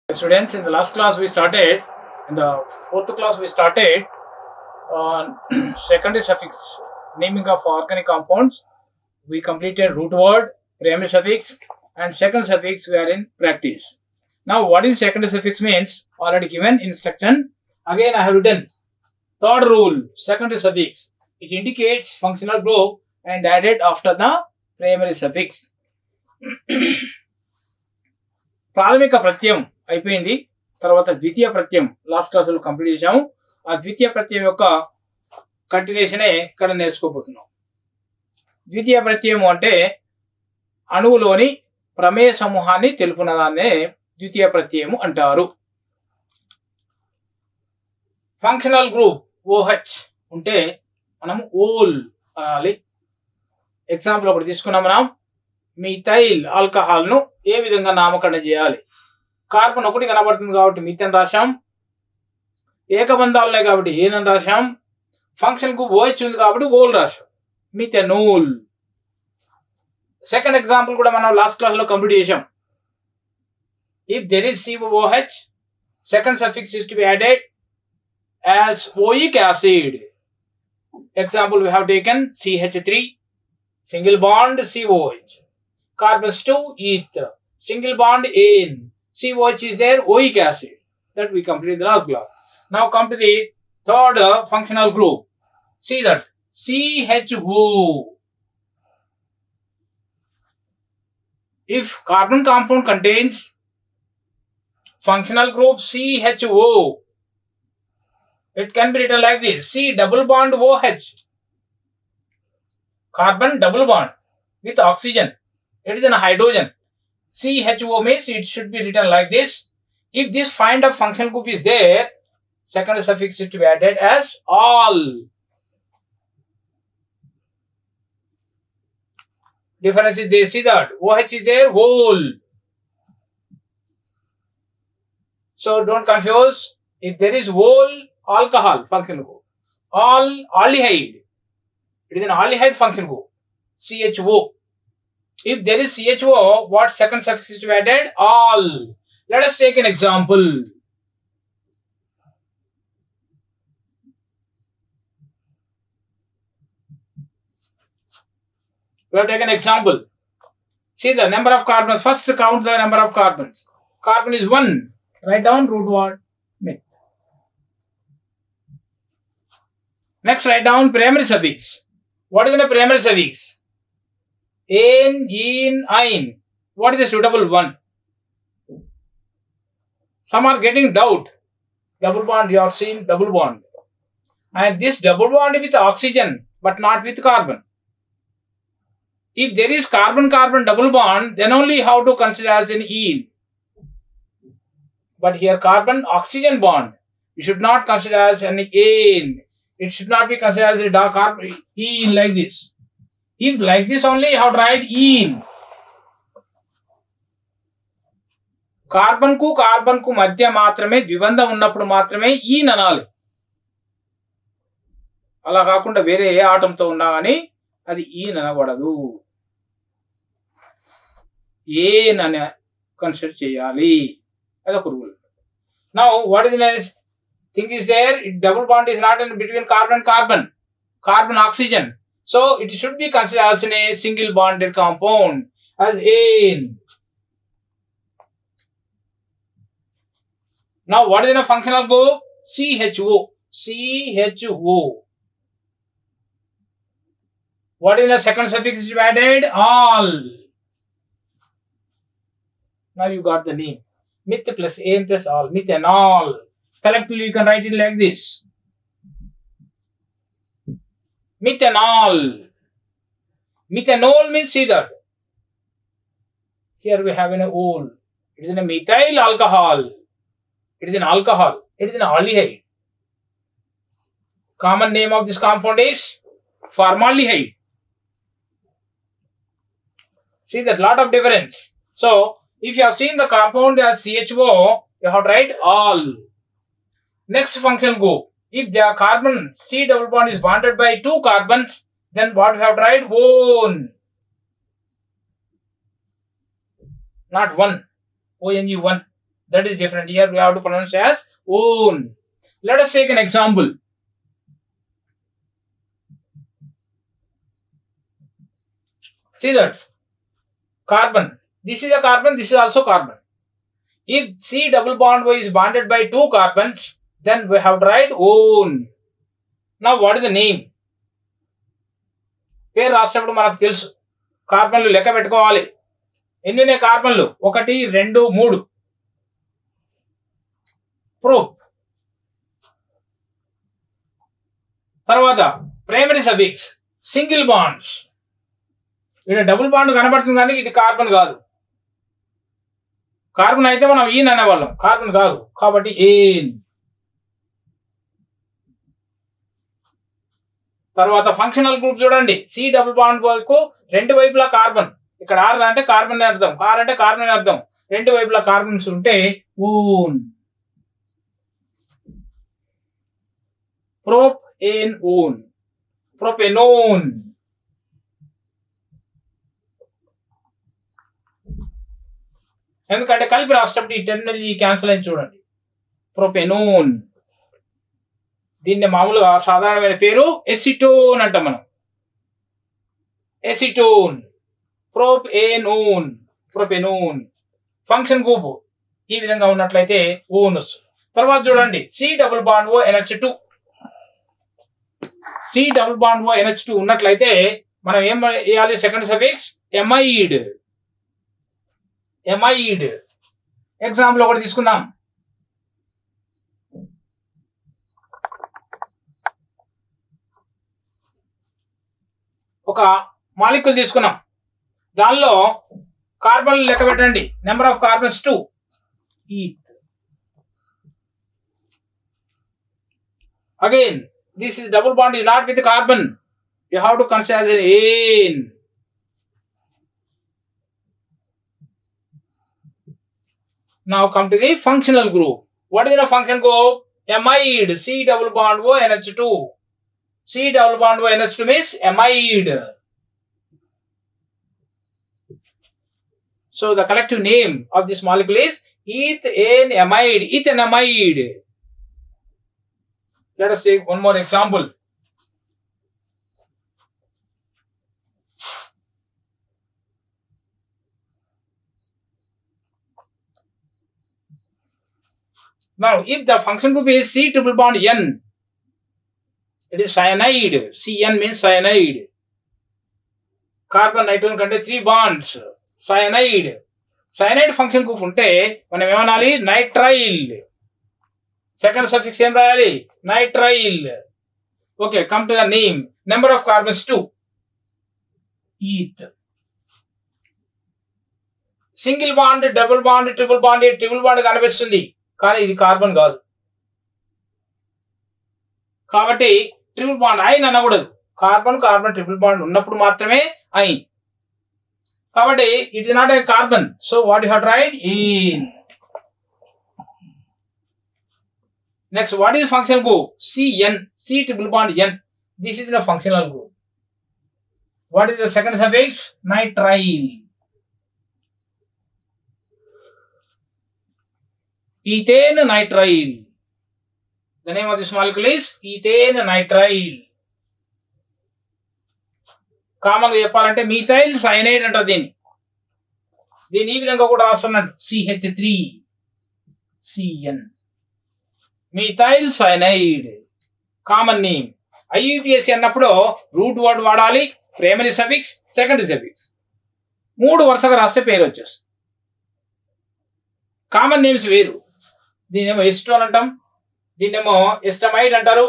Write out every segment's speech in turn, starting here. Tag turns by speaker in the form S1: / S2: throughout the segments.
S1: Students, in the last class we started, in the fourth class we started on secondary suffix naming of organic compounds. We completed root word, primary suffix, and second suffix we are in practice. Now, what is secondary suffix means? Already given instruction. Again, I have written third rule, secondary suffix. It indicates functional group and added after the primary suffix. ప్రాథమిక ప్రత్యయం అయిపోయింది. తర్వాత ద్వితీయ ప్రత్యయం last క్లాసులో complete చేసాము. ఆ ద్వితీయ ప్రత్యయం యొక్క కంటిన్యూషనే ఇక్కడ నేర్చుకోబోతున్నాం. ద్వితీయ ప్రత్యయం అంటే అణువులోని ప్రమేయ సమూహాన్ని తెలుపునదాన్నే ద్వితీయ ప్రత్యయము అంటారు. ఫంక్షనల్ గ్రూప్ OH ఉంటే మనం ఓల్ అనాలి. ఎగ్జాంపుల్ ఒకటి తీసుకున్నాం. మనం మిథైల్ ఆల్కహాల్ ను ఏ విధంగా నామకరణం చేయాలి? కార్బన్ ఒకటి కనబడుతుంది కాబట్టి మిథేన్ రాశాం. ఏకబంధాలున్నాయి కాబట్టి ఏనని రాశాం. ఫంక్షన్ కు OH ఉంది కాబట్టి ఓల్ రాశాం, మిథెనోల్. సెకండ్ ఎగ్జాంపుల్ కూడా మనం లాస్ట్ క్లాస్ లో కంప్లీట్ చేసాం. If there is COOH, second suffix is to be added as oic acid. Example we have taken CH3, single bond COH. Carbons 2 ether, single bond AN. COH is there, oic acid. That we completed the last class. Now come to the third functional group. See that CHO. If carbon compound contains functional group CHO, it can be written like this: C double bond OH. Carbon double bond with oxygen. It is a hydrogen. CHO means it should be written like this. If this kind of functional group is there, second suffix is to be added as all. Difference is there. See that OH is there, whole. So don't confuse. If there is whole alcohol functional group, all aldehyde, it is an aldehyde functional group, CHO. If there is CHO, what second suffix is to be added? All. Let us take an example. We have taken an example. See the number of carbons. First count the number of carbons. Carbon is 1. Write down root word. Next, write down primary suffix. What is the primary suffix? An, in, ein. What is the suitable one? Some are getting doubt. Double bond, you are seeing double bond. And this double bond is with oxygen, but not with carbon. If there is carbon-carbon double bond, then only how to consider as an ene. But here carbon-oxygen bond, you should not consider as an ane. It should not be considered as a dark carbon ene like this. If like this only, how to write ene. Carbon కు మధ్య మాత్రమే ద్విబంధం ఉన్నప్పుడు మాత్రమే ఈన్ అనాలి. అలా కాకుండా వేరే ఏ ఆటంతో ఉన్నా కానీ అది ఈన్ అనబడదు, ఏన్ అని కన్సిడర్ చేయాలి. అదొక rule. Now what is this thing is there? Double bond is not in between carbon oxygen, so it should be considered as a single bonded compound as ane. Now what is in a functional group? CHO. What is the second suffix is added? All. Now you got the name. Meth plus ane plus all, methanol. Collectively you can write it like this: methanol. Methanol means, see that here we have an ol. It is a methyl alcohol. It is an alcohol. It is an aldehyde. Common name of this compound is formaldehyde. See that lot of difference. So if you have seen the compound as CHO, you have to write all. Next functional group. If the carbon C double bond is bonded by 2 carbons, then what we have to write? One. Not one. ONE, one. That is different. Here we have to pronounce as own. Let us take an example. See that carbon. This is a carbon. This is also carbon. If C double bond O is bonded by 2 carbons, then we have to write own. Now what is the name? పేరు రాసేటప్పుడు మనకు తెలుసు కార్బన్లు లెక్క పెట్టుకోవాలి. ఎన్ని ఉన్నాయి కార్బన్లు? 1 2 3. Proof. తర్వాత primary suffix single bonds. ఇక్కడ డబుల్ బాండ్ కనబడుతుంది కానీ ఇది కార్బన్ కాదు. కార్బన్ అయితే మనం ఈన్ అనేవాళ్ళం, కార్బన్ కాదు కాబట్టి ఏన్. తర్వాత ఫంక్షనల్ గ్రూప్ చూడండి. సి డబుల్ బాండ్ కు రెండు వైపులా కార్బన్. ఇక్కడ ఆర్ అంటే కార్బన్ అని అర్థం, కార్ అంటే కార్బన్ అని అర్థం. రెండు వైపులా కార్బన్స్ ఉంటే ఓన్. ప్రొప్ ఏన్ ఓన్, ప్రొపెనోన్. ఎందుకంటే కలిపి రాసేటప్పుడు ఈ టెర్మినాలజీ క్యాన్సిల్ అయింది చూడండి. ప్రొపెనోన్. దీన్ని మామూలుగా సాధారణమైన పేరు ఎసిటోన్ అంటాం మనం. Acetone, propanone, propanone. Function group ఈ విధంగా ఉన్నట్లయితే ఓన్ వస్తుంది. తర్వాత చూడండి C double bond O NH2. C double bond O NH2 ఉన్నట్లయితే మనం ఏం వేయాలి? Second suffix amide. Amide. Example ఒకటి తీసుకుందాం. ఒక మాలిక్యూల్ తీసుకున్నాం, దానిలో కార్బన్లు లెక్క పెట్టండి. Number of carbons 2. Eth. Again this is double bond is not with carbon. You have to consider as an ane. Now come to the functional group. What is the function group? Amide. C double bond O NH2. C double bond O NH2 means amide. So the collective name of this molecule is ethanamide. Ethanamide. Let us take one more example. Now, if the function group is C triple bond N, it is cyanide. Cn means cyanide. Carbon nitrogen కంటే 3 bonds. Cyanide. Cyanide function group ఉంటే మనం ఏమనాలి? Nitrile. Second suffix ఏం రాయాలి? Nitrile. Okay, come to the name. Number of carbons 2. Eth. Single bond, double bond, triple bond. Triple bond కనిపిస్తుంది కానీ ఇది carbon కాదు కాబట్టి ట్రిపుల్ బాండ్ ఐన్ అనకూడదు. కార్బన్ కార్బన్ ట్రిపుల్ బాండ్ ఉన్నప్పుడు మాత్రమే ఐన్. కాబట్టి it is not a carbon. So what you have to write? ఈన్. Next what is functional group? Cn. C triple bond N. This is the functional group. What is the second suffix? Nitrile. Ethane nitrile. The name of this molecule is ethane nitrile. Common గా చెప్పాలంటే methyl cyanide అంటారు దీన్ని. దీన్ని ఈ విధంగా కూడా రాస్తున్నాడు CH3 Cn. Methyl cyanide common name. IUPAC అన్నప్పుడు రూట్ వర్డ్ వాడాలి, ప్రైమరీ సఫిక్స్, సెకండరీ సఫిక్స్ 3 వరుసగా రాస్తే పేరు వచ్చేస్తుంది. కామన్ నేమ్స్ వేరు. దీన్నేమో ఎసిటోన్ అంటాం, దీన్నేమో ఎస్టమైడ్ అంటారు,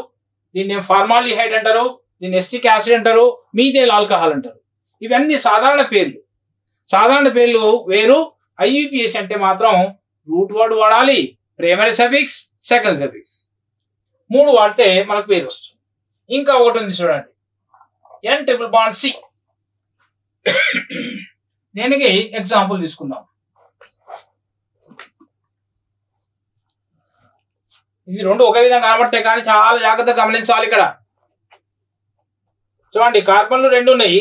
S1: దీన్నేమో ఫార్మాలిహైడ్ అంటారు, దీన్ని ఎస్టిక్ యాసిడ్ అంటారు, మీథైల్ ఆల్కహాల్ అంటారు. ఇవన్నీ సాధారణ పేర్లు. సాధారణ పేర్లు వేరు. IUPAC అంటే మాత్రం రూట్ వర్డ్ వాడాలి, ప్రైమరీ సఫిక్స్, సెకండ్ సఫిక్స్ 3 వాడితే మనకు పేరు వస్తుంది. ఇంకా ఒకటి ఉంది చూడండి, N ట్రిపుల్ బాండ్ C. దీనికి ఎగ్జాంపుల్ తీసుకుందాం. ఇది రెండు ఒకే విధంగా కనబడతాయి కానీ చాలా జాగ్రత్తగా గమనించాలి. ఇక్కడ చూడండి, కార్బన్లు 2 ఉన్నాయి,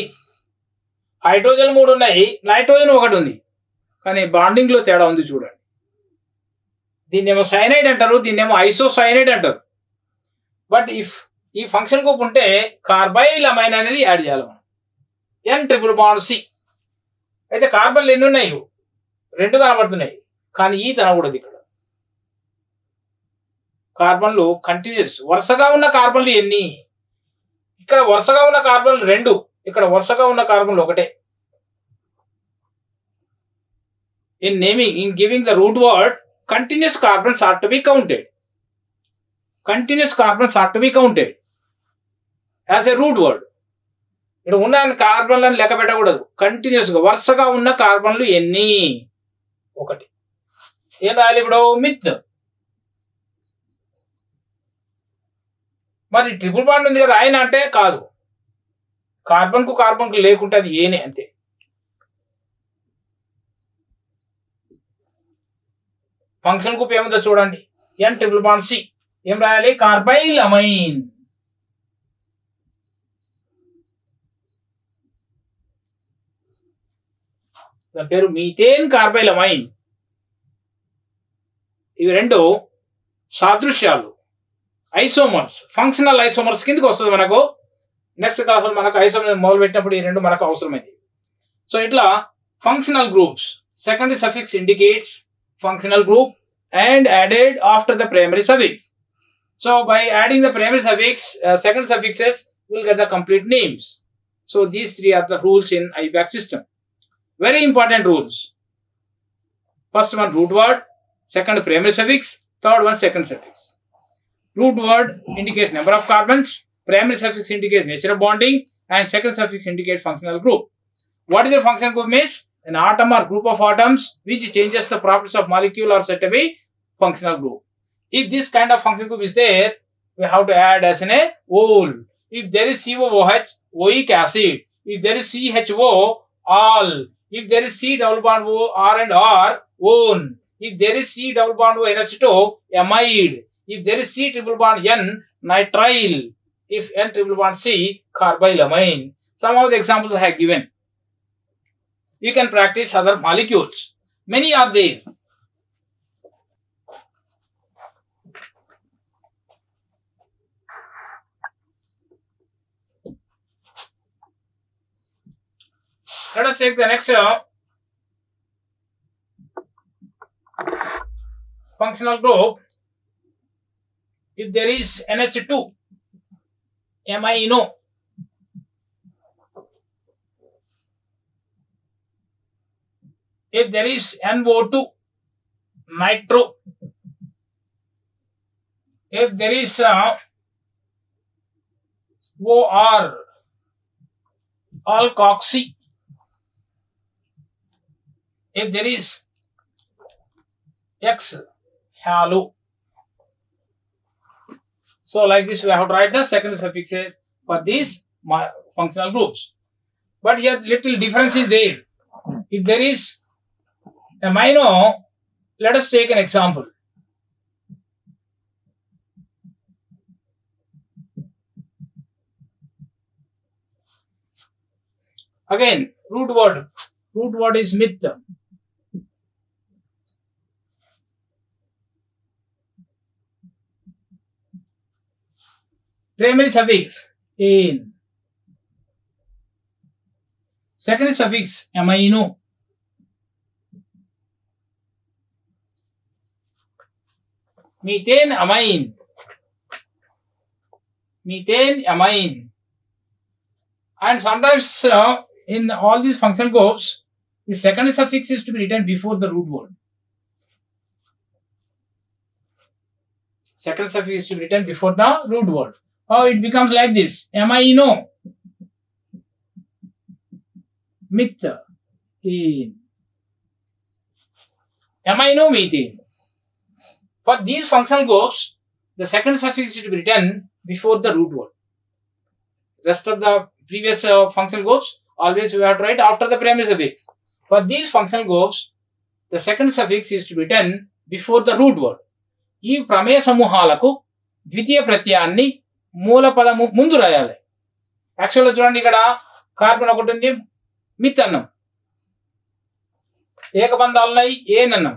S1: హైడ్రోజన్ 3 ఉన్నాయి, నైట్రోజన్ 1 ఉంది. కానీ బాండింగ్ లో తేడా ఉంది చూడండి. దీన్నేమో సైనైడ్ అంటారు, దీన్నేమో ఐసోసైనైడ్ అంటారు. బట్ ఇఫ్ ఈ ఫంక్షన్ గ్రూప్ ఉంటే కార్బైలమైన్ అనేది యాడ్ చేయాలి మనం. N∼C. అయితే కార్బన్లు ఎన్ని ఉన్నాయి? 2 కనబడుతున్నాయి, కానీ ఈ తనకూడదు. ఇక్కడ కార్బన్లు కంటిన్యూస్, వరుసగా ఉన్న కార్బన్లు ఎన్ని? ఇక్కడ వరుసగా ఉన్న కార్బన్లు 2, ఇక్కడ వరుసగా ఉన్న కార్బన్లు 1. In naming, in giving the root word, continuous carbons are to be counted. Continuous carbons are to be counted as a root word. ఇక్కడ ఉన్న కార్బన్లను లెక్క పెట్టకూడదు. కంటిన్యూస్ గా వరుసగా ఉన్న కార్బన్లు ఎన్ని? 1. ఏం రాయాలి ఇప్పుడు? మిత్. మరి ట్రిపుల్ బాండ్ ఉంది కదా, ఆయన అంటే కాదు, కార్బన్ కు లేకుంటే అది ఏనే అంతే. ఫంక్షన్ గ్రూప్ ఏముందో చూడండి. N∼C. ఏం రాయాలి? కార్బైలమైన్. దాని పేరు మీథేన్ కార్బైలమైన్. ఇవి 2 సాదృశ్యాలు, ఐసోమర్స్, ఫంక్షనల్ ఐసోమర్స్ కిందకి వస్తుంది మనకు. నెక్స్ట్ క్లాస్ మనకు ఐసోమర్ మొదలు పెట్టినప్పుడు ఈ 2 మనకు అవసరమైంది. సో ఇట్లా functional groups, secondary suffix indicates functional group and added after the primary suffix. So by adding the primary suffix, second suffixes will get the complete names. So these 3 are the rules in IUPAC system. Very important rules. First one root word, second primary suffix, third one second suffix. Root word indicates number of carbons, primary suffix indicates nature of bonding, and second suffix indicates functional group. What is the functional group means? An atom or group of atoms which changes the properties of molecule are said to be functional group. If this kind of functional group is there, we have to add as in a ol. If there is COOH, oic acid. If there is CHO, all. If there is C double bond O, R and R, one. If there is C double bond O, NH2, amide. If there is C triple bond N, nitrile. If N triple bond C, carbylamine. Some of the examples I have given. You can practice other molecules. Many are there. Let us take the next functional group. If there is NH2, amino. If there is NO2, nitro. If there is OR, alkoxy. If there is X, halo. So like this we have to write the second suffixes for these functional groups. But here little difference is there. If there is amino, let us take an example. Again, root word is myth. Primary suffix in. Secondary suffix amino. Methane amine. And sometimes in all these functional groups, the secondary suffix is to be written before the root word. Second suffix is to be written before the root word. How it becomes like this? Amino. Methane. Amino methane. For these functional groups, the second suffix is to be written before the root word. Rest of the previous functional groups, always we have to write after the primary suffix. For these functional groups, the second suffix is to be written before the root word. ఈ ప్రమేయ సమూహాలకు ద్వితీయ ప్రత్యయాన్ని మూల పదము ముందు రాయాలి. యాక్చువల్గా చూడండి, ఇక్కడ కార్బన్ ఒకటి ఉంది, మిత్ అన్నం, ఏకబంధాలు ఉన్నాయి, ఏన్ అన్నం.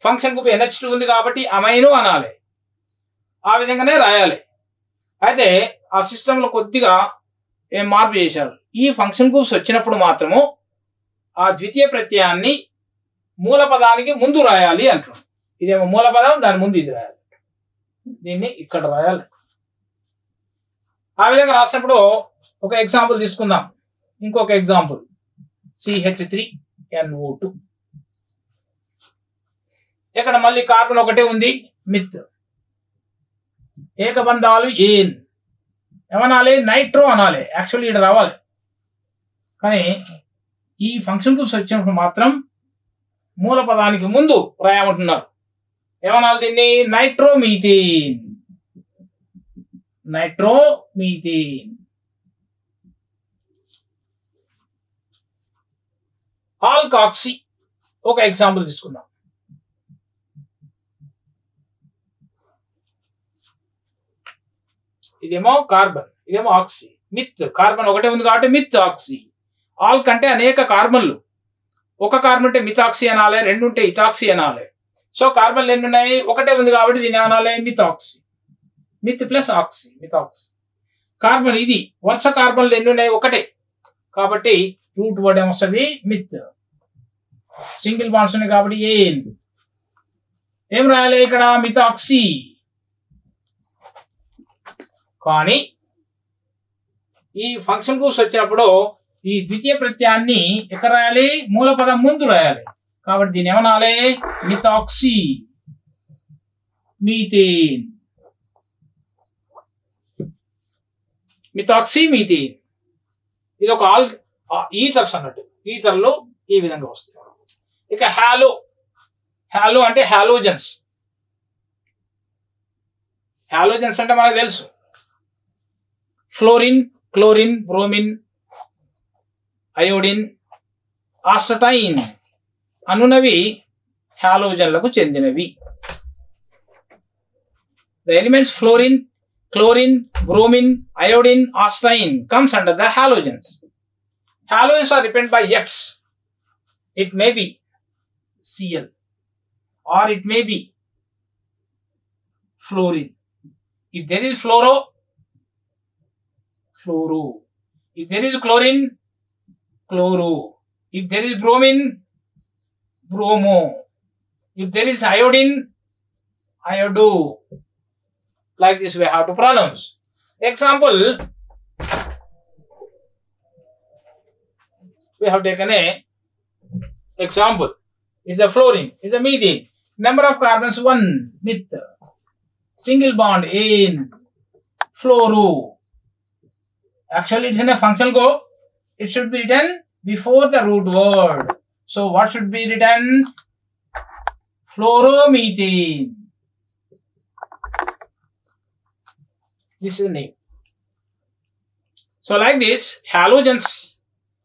S1: ఫంక్షన్ గ్రూప్ NH2 ఉంది కాబట్టి అమైను అనాలి. ఆ విధంగానే రాయాలి. అయితే ఆ సిస్టంలో కొద్దిగా ఏం మార్పు చేశారు. ఈ ఫంక్షన్ గ్రూప్స్ వచ్చినప్పుడు మాత్రము ఆ ద్వితీయ ప్రత్యయాన్ని మూల పదానికి ముందు రాయాలి అంటున్నాం. ఇదేమో మూల పదం, దాని ముందు ఇది రాయాలి. దీన్ని ఇక్కడ రాయాలి. ఆ విధంగా రాసినప్పుడు ఒక ఎగ్జాంపుల్ తీసుకుందాం. ఇంకొక ఎగ్జాంపుల్ CH3NO2. ఇక్కడ మళ్ళీ కార్బన్ ఒకటే ఉంది, మిత్. ఏకబంధాలు ఏన్ ఏమనాలి? నైట్రో అనాలి. యాక్చువల్లీ ఇక్కడ రావాలి, కానీ ఈ ఫంక్షన్ గ్రూప్స్ వచ్చినప్పుడు మాత్రం మూల పదానికి ముందు రాయమంటున్నారు. ఏమనాలి దీన్ని? నైట్రోమీథేన్. నైట్రోమీథేన్. ఆల్కాక్సీ ఒక ఎగ్జాంపుల్ తీసుకుందాం. ఇదేమో కార్బన్, ఇదేమో ఆక్సీ. మిత్, కార్బన్ ఒకటే ఉంది కాబట్టి మిత్ ఆక్సీ. ఆల్ కంటే అనేక కార్బన్లు. ఒక కార్బన్ ఉంటే మిథాక్సీ అనాలి, రెండు ఉంటే ఇథాక్సీ అనాలి. సో కార్బన్లు ఎన్ని ఉన్నాయి? ఒకటే ఉంది కాబట్టి దీన్ని అనాలి methoxy. Myth plus oxy, methoxy. Carbon ఇది వరుస కార్బన్లు ఎన్ని ఉన్నాయి? ఒకటే, కాబట్టి రూట్ వర్డ్ ఏమొస్తుంది? మిత్. సింగిల్ బాండ్స్ ఉన్నాయి కాబట్టి ఏన్. ఏం రాయాలి ఇక్కడ? మిథాక్సీ. కానీ ఈ ఫంక్షన్ గ్రూప్స్ వచ్చినప్పుడు ఈ ద్వితీయ ప్రత్యయాన్ని ఎక్కడ రాయాలి? మూల పదం ముందు రాయాలి. కాబట్టి దీన్ని ఏమనాలి? Methoxy methane. Methoxy methane. ఇది ఒక ఈథర్స్ అన్నట్టు. ఈథర్లో ఈ విధంగా వస్తాయి. ఇక హాలో. హాలో అంటే హాలోజన్స్. హాలోజన్స్ అంటే మనకు తెలుసు, ఫ్లోరిన్, క్లోరిన్, బ్రోమిన్, అయోడిన్, ఆస్టటైన్ అనునవి హాలోజన్లకు చెందినవి. The elements fluorine, chlorine, bromine, iodine, astatine comes under the halogens. Halogens are represented by X. It may be Cl or it may be fluorine. If there is fluoro, fluoro. If there is chlorine, chloro. If there is bromine, bromo. If there is iodine, iodo. Like this we have to pronounce. Example, we have taken a example. It's a fluorine, it's a methane. Number of carbons 1, meth. Single bond in, fluoro. Actually it's in a functional group. It should be written before the root word. So what should be written? Fluoromethane. This is the name. So like this, halogens,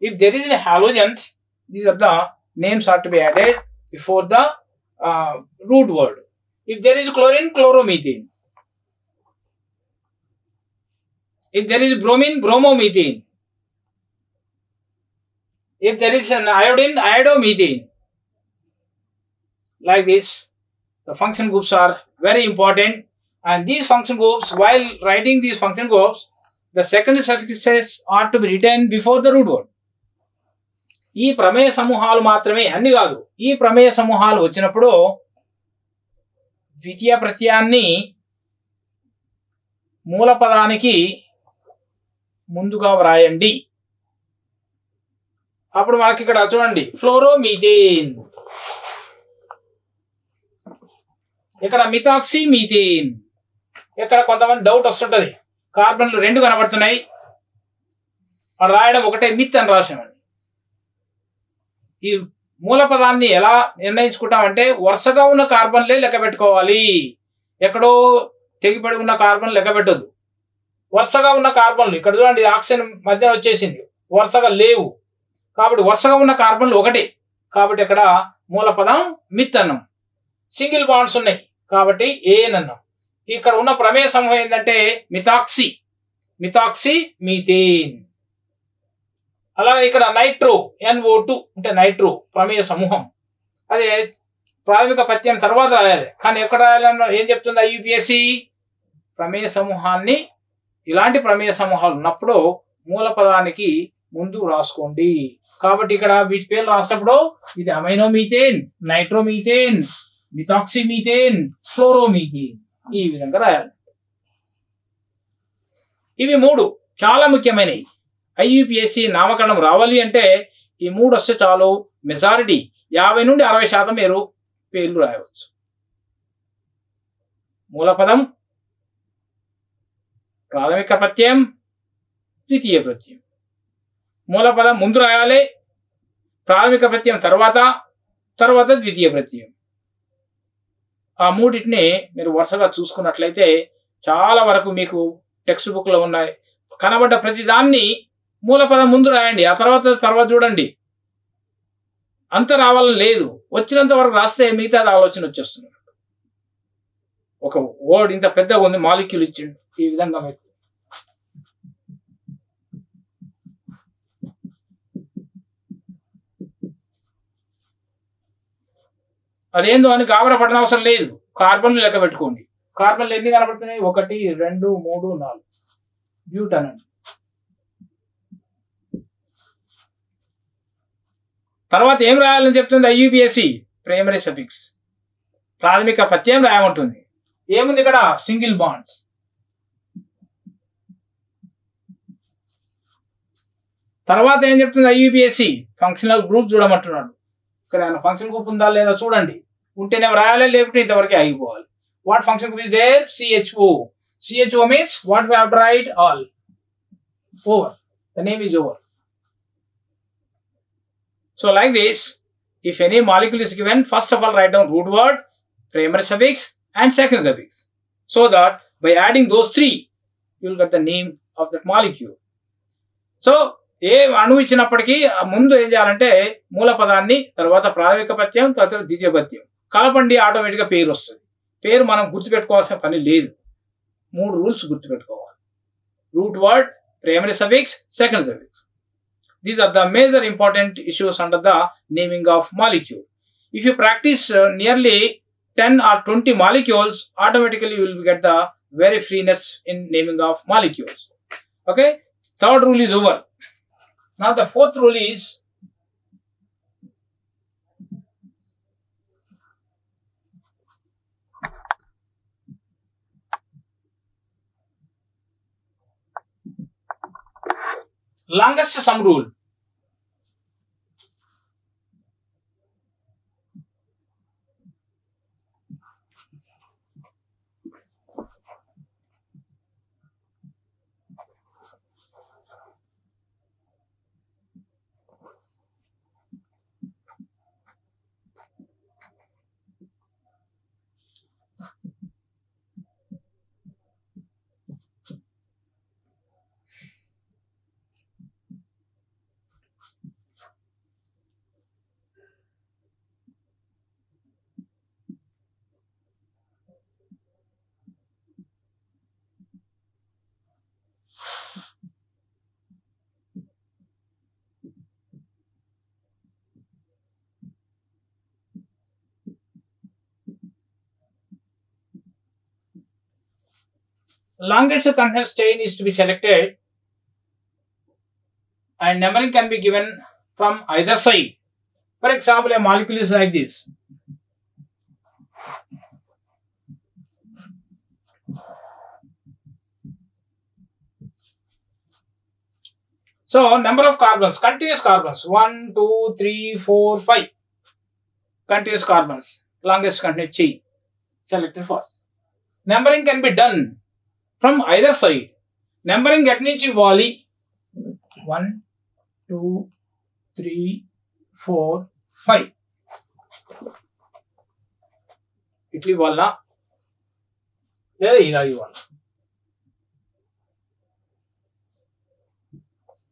S1: if there is a halogens, these are the names are to be added before the root word. If there is chlorine, chloromethane. If there is bromine, bromomethane. If there is an iodine, iodomethane. Like this, the function groups are very important. And these function groups, while writing these function groups, the secondary suffixes are to be written before the root word. ఈ ప్రమేయ సమూహాలు మాత్రమే, అన్ని కాదు, ఈ ప్రమేయ సమూహాలు వచ్చినప్పుడు ద్వితీయ ప్రత్యయాన్ని మూల పదానికి ముందుగా వ్రాయండి. అప్పుడు మనకి ఇక్కడ చూడండి, ఫ్లోరోమీథేన్, ఇక్కడ మిథాక్సీ మీథేన్. ఇక్కడ కొంతమంది డౌట్ వస్తుంటది, కార్బన్లు రెండు కనబడుతున్నాయి, రాయడం ఒకటే మిత్ అని రాసామని. ఈ మూల పదాన్ని ఎలా నిర్ణయించుకుంటామంటే వరుసగా ఉన్న కార్బన్లే లెక్క పెట్టుకోవాలి. ఎక్కడో తెగిపడి ఉన్న కార్బన్ లెక్క పెట్టొద్దు. వరుసగా ఉన్న కార్బన్లు ఇక్కడ చూడండి, ఆక్సిజన్ మధ్య వచ్చేసింది, వరుసగా లేవు కాబట్టి వరుసగా ఉన్న కార్బన్లు ఒకటే, కాబట్టి ఇక్కడ మూల పదం మిత్ అన్నాం. సింగిల్ బాండ్స్ ఉన్నాయి కాబట్టి ఏన్ అన్నాం. ఇక్కడ ఉన్న ప్రమేయ సమూహం ఏంటంటే మిథాక్సీ, మిథాక్సీ మీథేన్. అలాగే ఇక్కడ నైట్రో, NO2 అంటే నైట్రో ప్రమేయ సమూహం. అదే ప్రాథమిక ప్రత్యయం తర్వాత రాయాలి. కానీ ఎక్కడ రాయాలన్న ఏం చెప్తుంది ఐయుపిఎస్సి? ప్రమేయ సమూహాన్ని, ఇలాంటి ప్రమేయ సమూహాలు ఉన్నప్పుడు మూల పదానికి ముందు రాసుకోండి. కాబట్టి ఇక్కడ వీటి పేర్లు రాసినప్పుడు ఇది అమైనోమీథేన్, నైట్రోమీథేన్, మిథాక్సిమీథేన్, ఫ్లోరోమీథేన్, ఈ విధంగా రాయాలి. ఇవి 3 చాలా ముఖ్యమైనవి. ఐయుపిఎస్సి నామకరణం రావాలి అంటే ఈ 3 వస్తే చాలు. మెజారిటీ 50 నుండి 60% మీరు పేర్లు రాయవచ్చు. మూలపదం, ప్రాథమిక ప్రత్యయం, ద్వితీయ ప్రత్యయం. మూలపదం ముందు రాయాలి, ప్రాథమిక ప్రత్యయం తర్వాత ద్వితీయ ప్రత్యయం. ఆ 3టిని మీరు వరుసగా చూసుకున్నట్లయితే చాలా వరకు మీకు టెక్స్ట్ బుక్లో ఉన్నాయి. కనబడ్డ ప్రతి దాన్ని మూలపదం ముందు రాయండి, ఆ తర్వాత చూడండి. అంత రావాలని లేదు, వచ్చినంత వరకు రాస్తే మిగతాది ఆలోచన వచ్చేస్తుంది. ఒక వర్డ్ ఇంత పెద్దగా ఉంది, మాలిక్యూల్ ఇచ్చిండు ఈ విధంగా మీకు. అదేందో అని గాబరా పడనవసరం లేదు. కార్బన్లు లెక్క పెట్టుకోండి. కార్బన్లు ఎన్ని కనబడుతున్నాయి? 1 2 3 4. బ్యూటాన్ అండి. తర్వాత ఏం రాయాలని చెప్తుంది ఐయుపిఎస్సి? ప్రైమరీ సఫిక్స్, ప్రాథమిక ప్రత్యయం రాయమంటుంది. ఏముంది ఇక్కడ? Single bonds. తర్వాత ఏం చెప్తుంది ఐయుపిఎస్సి? Functional group చూడమంటున్నాడు. ఇక్కడ ఫంక్షన్ గ్రూప్ ఉందా లేదా చూడండి. ఉంటేనే రాయాలి, లేకుంటే ఇంతవరకే ఆగిపోవాలి. What function group is there? CHO. CHO means what we have to write? All. Over. The name is over. So like this, if any molecule is given, first of all write down root word, primary suffix and second suffix, so that by adding those 3 you will get the name of that molecule. So ఏ అణువు ఇచ్చినప్పటికీ ముందు ఏం చేయాలంటే మూల పదాన్ని, తర్వాత ప్రాథమిక ప్రత్యయం, తర్వాత ద్వితీయ ప్రత్యయం కలపండి, ఆటోమేటిక్గా పేరు వస్తుంది. పేరు మనం గుర్తుపెట్టుకోవాల్సిన పని లేదు. 3 రూల్స్ గుర్తుపెట్టుకోవాలి. Root word, primary suffix, second suffix. These are the major important issues under the naming of molecule. If you practice nearly 10 or 20 molecules, automatically you will get the very freeness in naming of molecules. Okay, third rule is over. Now the fourth rule is longest sum rule. Longest continuous chain is to be selected and numbering can be given from either side. For example, a molecule is like this. So number of carbons, continuous carbons, 1 2 3 4 5 continuous carbons, longest continuous chain selected first. Numbering can be done from either side. Numbering at నుంచి ఇవ్వాలి? 1 2 3 4 5 ఇట్లా ఇవ్వాలా లేదా ఇలా ఇవ్వాలా?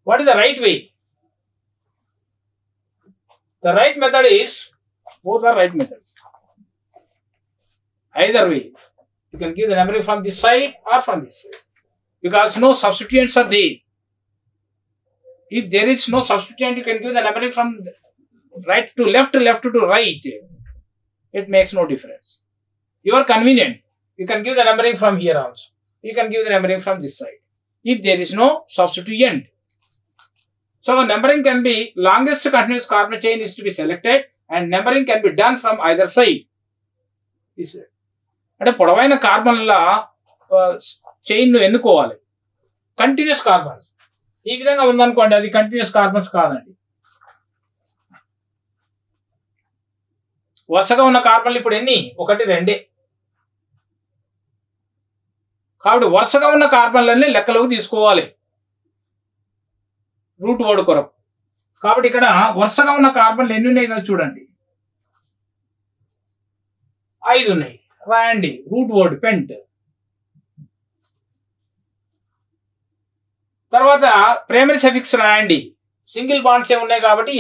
S1: What is the right way? The right method is, both are right methods. Either way, you can give the numbering from this side or from this side, because no substituents are there. If there is no substituent, you can give the numbering from right to left, left to right. it makes no difference. You are convenient. You can give the numbering from here also. You can give the numbering from this side if there is no substituent. So numbering can be longest continuous carbon chain is to be selected and numbering can be done from either side. అంటే పొడవైన కార్బన్ల chain ను ఎన్నుకోవాలి. Continuous carbons ఈ విధంగా ఉందనుకోండి, అది continuous carbons కాదండి. వరుసగా ఉన్న కార్బన్లు ఇప్పుడు ఎన్ని? 1, 2. కాబట్టి వరుసగా ఉన్న కార్బన్లన్నీ లెక్కలోకి తీసుకోవాలి రూట్ వర్డ్ కొరకు. కాబట్టి ఇక్కడ వరుసగా ఉన్న కార్బన్లు ఎన్ని ఉన్నాయి చూడండి, 5 ఉన్నాయి. రాయండి రూట్ వర్డ్ పెంట్. తర్వాత ప్రైమరీ సఫిక్స్ రాయండి. సింగిల్ బాండ్స్ ఏ ఉన్నాయి కాబట్టి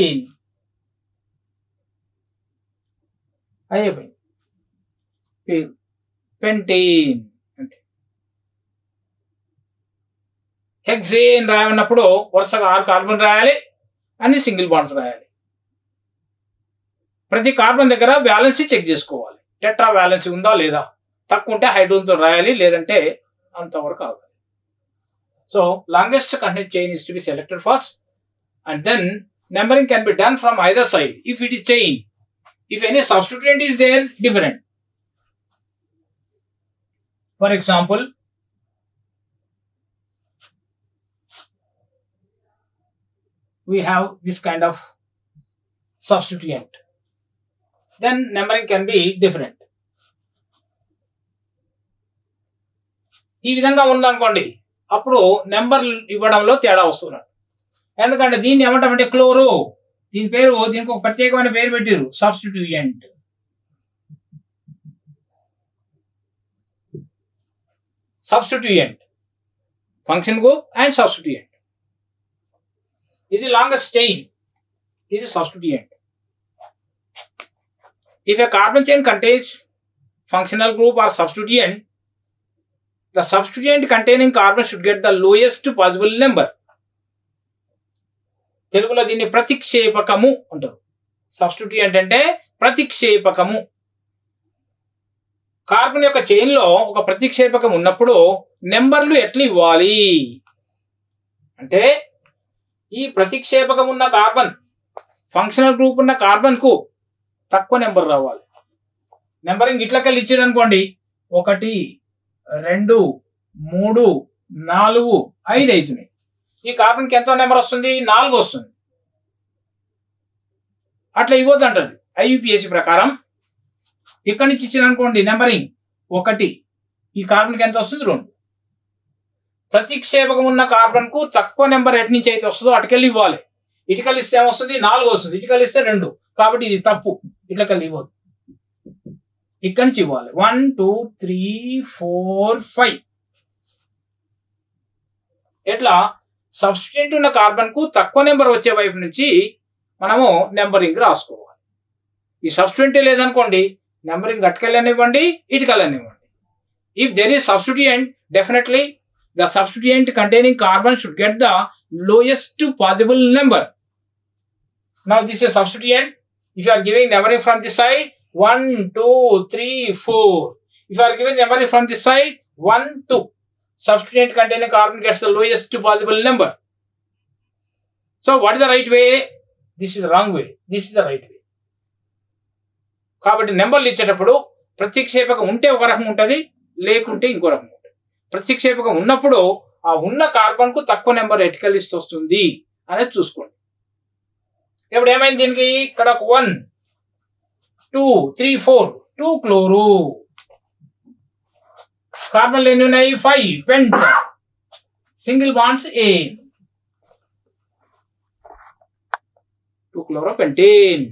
S1: అయిపోయింది. పెంటేన్ అంటే హెక్సేన్ రాయమన్నప్పుడు వరుసగా 6 కార్బన్ రాయాలి, అన్ని సింగిల్ బాండ్స్ రాయాలి. ప్రతి కార్బన్ దగ్గర బ్యాలెన్సీ చెక్ చేసుకోవాలి, టెట్రా బ్యాలెన్సీ ఉందా లేదా. తక్కువ ఉంటే హైడ్రోజన్తో రాయాలి, లేదంటే అంతవరకు ఆగాలి. So longest continuous chain is to be selected first and then numbering can be done from either side if it is chain. If any substituent is there, different. For example, we have this kind of substituent. Then numbering can be different. ఈ విధంగా ఉందనుకోండి, అప్పుడు number ఇవ్వడంలో తేడా వస్తున్నాడు. ఎందుకంటే దీన్ని ఏమంటామంటే క్లోరో, దీని పేరు, దీనికి ఒక ప్రత్యేకమైన పేరు పెట్టారు, substituent. Substituent function group and substituent. ఇది లాంగెస్ట్ చైన్, ఇది substituent. If a carbon chain contains functional group or substituent, the substituent containing carbon should get the lowest possible number. తెలుగులో దీన్ని ప్రతిక్షేపకము అంటారు. సబ్స్టిట్యూయెంట్ అంటే ప్రతిక్షేపకము. కార్బన్ యొక్క చైన్ లో ఒక ప్రతిక్షేపకం ఉన్నప్పుడు నెంబర్లు ఎట్లా ఇవ్వాలి అంటే, ఈ ప్రతిక్షేపకం ఉన్న కార్బన్ ఫంక్షనల్ గ్రూప్ ఉన్న కార్బన్ కు తక్కువ నెంబర్ రావాలి. నెంబరింగ్ ఇట్లకెళ్ళి ఇచ్చాడు అనుకోండి, 1, 2, 3, 4, 5 అవుతున్నాయి. ఈ కార్బన్కి ఎంతో నెంబర్ వస్తుంది? 4 వస్తుంది. అట్లా ఇవ్వద్దు అంటది IUPAC ప్రకారం. ఇక్కడి నుంచి ఇచ్చిన అనుకోండి నెంబరింగ్ 1, ఈ కార్బన్కి ఎంత వస్తుంది? 2. ప్రతిక్షేపకం ఉన్న కార్బన్ కు తక్కువ నెంబర్ ఎటు నుంచి అయితే వస్తుందో అటుకెళ్ళి ఇవ్వాలి. ఇటుకలు ఇస్తే ఏమొస్తుంది? 4 వస్తుంది. ఇటుకలు ఇస్తే 2. కాబట్టి ఇది తప్పు, ఇట్లకెళ్ళి ఇవ్వద్దు, ఇక్కడి నుంచి ఇవ్వాలి. 1, 2, 3, 4, 5. ఎట్లా? సబ్స్టిట్యూయెంట్ ఉన్న కార్బన్ కు తక్కువ నెంబర్ వచ్చే వైపు నుంచి మనము నెంబరింగ్ రాసుకోవాలి. ఈ సబ్స్టిట్యూయెంట్ లేదనుకోండి, నెంబరింగ్ అటుకెళ్ళనివ్వండి, ఇటుకెళ్ళనివ్వండి. If there is substituent, definitely the substituent containing carbon should get the lowest possible number. Now this is substituent. If you are giving numbering from this side 1, 2, 3, 4. If you are giving numbering from this side 1, 2. Substituent containing carbon gets the lowest possible number. So what is the right way? This is the wrong way. This is the right way. కాబట్టి నెంబర్లు ఇచ్చేటప్పుడు ప్రతిక్షేపకం ఉంటే ఒక రకం ఉంటుంది, లేకుంటే ఇంకో రకం ఉంటుంది. ప్రతిక్షేపకం ఉన్నప్పుడు ఆ ఉన్న కార్బన్ కు తక్కువ నెంబర్ ఎటుకెళ్ళిస్తే వస్తుంది అనేది చూసుకోండి. ఇప్పుడు ఏమైంది దీనికి? ఇక్కడ 1, 2, 3, 4, 2 క్లోరో. కార్బన్లు ఎన్ని ఉన్నాయి? 5 pent. Single bonds A, 2 chloro pentane.